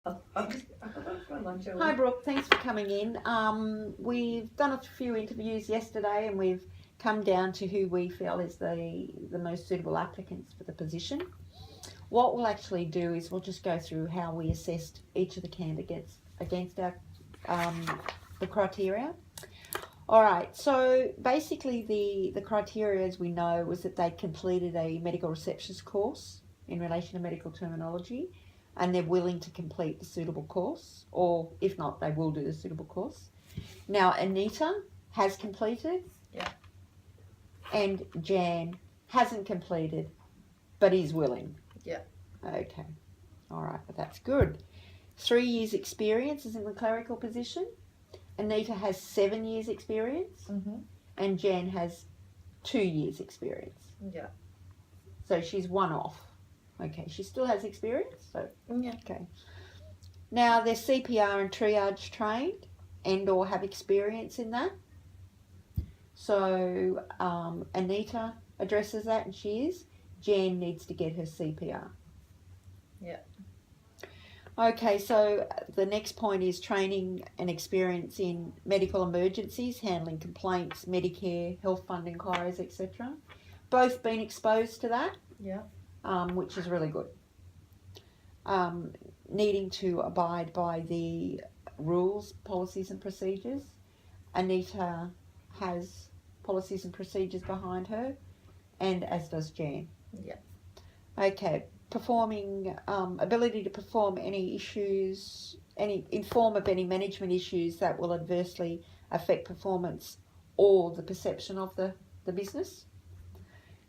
Hi Brooke, thanks for coming in. We've done a few interviews yesterday and we've come down to who we feel is the most suitable applicants for the position. What we'll actually do is we'll just go through how we assessed each of the candidates against our the criteria. All right, so basically the criteria, as we know, was that they completed a medical receptionist course in relation to medical terminology, and they're willing to complete the suitable course, or if not, they will do the suitable course. Now, Anita has completed. Yeah. And Jan hasn't completed, but is willing. Yeah. Okay. All right, but that's good. 3 years experience is in the clerical position. Anita has 7 years experience. Mm-hmm. And Jan has 2 years experience. Yeah. So she's one off. Okay, she still has experience. So yeah. Okay. Now they're CPR and triage trained and or have experience in that. So Anita addresses that and she is. Jan needs to get her CPR. Yeah. Okay, so the next point is training and experience in medical emergencies, handling complaints, Medicare, health fund inquiries, etc. Both been exposed to that. Yeah. Which is really good. Needing to abide by the rules, policies and procedures. Anita has policies and procedures behind her, and as does Jan. Yeah. Okay, performing, ability to perform any issues, inform of any management issues that will adversely affect performance or the perception of the business.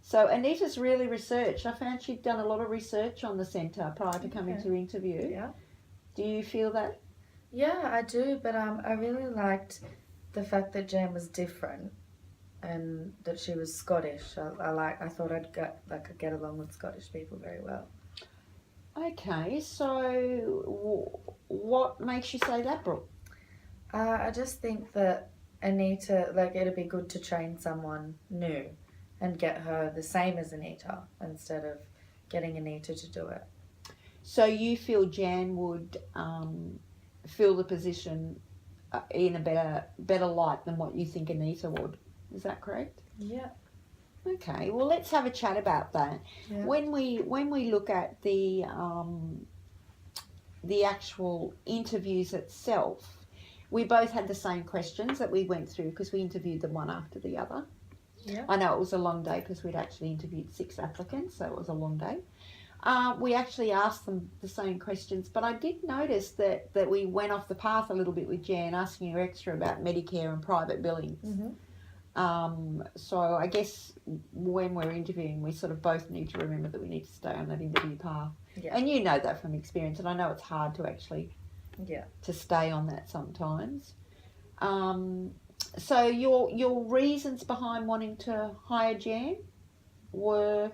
So Anita's really researched. I found she'd done a lot of research on the centre prior to coming to interview. Yeah. Do you feel that? Yeah, I do, but I really liked the fact that Jan was different and that she was Scottish. I thought I'd get along with Scottish people very well. Okay, so what makes you say that, Brooke? I just think that Anita, it'd be good to train someone new and get her the same as Anita instead of getting Anita to do it. So you feel Jan would fill the position in a better light than what you think Anita would. Is that correct? Yeah. Okay. Well, let's have a chat about that. Yeah. When we look at the actual interviews itself, we both had the same questions that we went through because we interviewed them one after the other. Yeah. I know it was a long day because we'd actually interviewed 6 applicants, so it was a long day. We actually asked them the same questions, but I did notice that we went off the path a little bit with Jan, asking her extra about Medicare and private billings. Mm-hmm. So I guess when we're interviewing, we sort of both need to remember that we need to stay on that interview path. Yeah. And you know that from experience, and I know it's hard to actually to stay on that sometimes. So your reasons behind wanting to hire Jan were?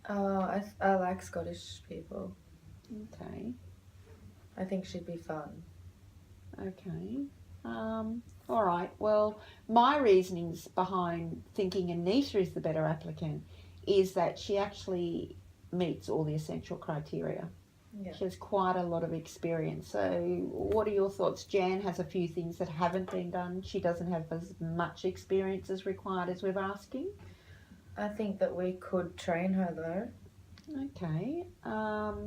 Oh, I like Scottish people. Okay. I think she'd be fun. Okay. All right. Well, my reasonings behind thinking Anita is the better applicant is that she actually meets all the essential criteria. Yeah. She has quite a lot of experience. So what are your thoughts? Jan has a few things that haven't been done. She doesn't have as much experience as required as we're asking. I think that we could train her though. Okay.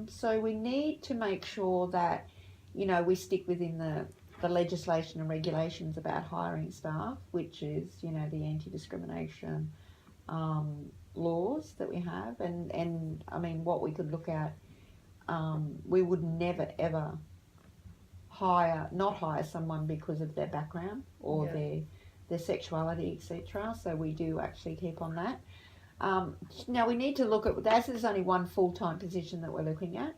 So we need to make sure that, we stick within the legislation and regulations about hiring staff, which is, the anti-discrimination laws that we have. And I mean, what we could look at, we would never, ever not hire someone because of their background or their sexuality, etc. So we do actually keep on that. Now we need to look at, as there's only one full-time position that we're looking at,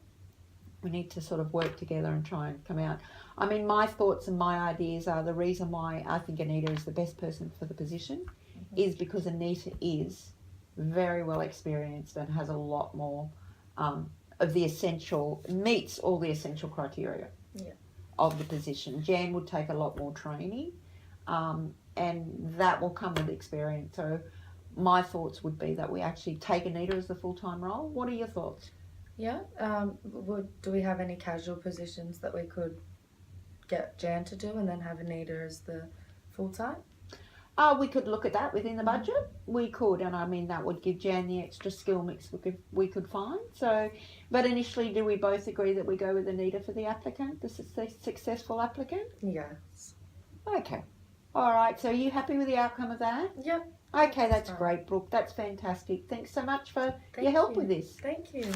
we need to sort of work together and try and come out. I mean, my thoughts and my ideas are the reason why I think Anita is the best person for the position is because Anita is very well experienced and has a lot more of the essential, meets all the essential criteria of the position. Jan would take a lot more training and that will come with experience. So my thoughts would be that we actually take Anita as the full-time role. What are your thoughts? Yeah. Do we have any casual positions that we could get Jan to do and then have Anita as the full time? We could look at that within the budget. We could, and I mean that would give Jan the extra skill mix we could find. So, but initially, do we both agree that we go with Anita for the applicant, the successful applicant? Yes. Okay. All right. So, are you happy with the outcome of that? Yep. Okay, that's fine. great, Brooke. That's fantastic. Thanks so much for Thank your help you. with this. Thank you.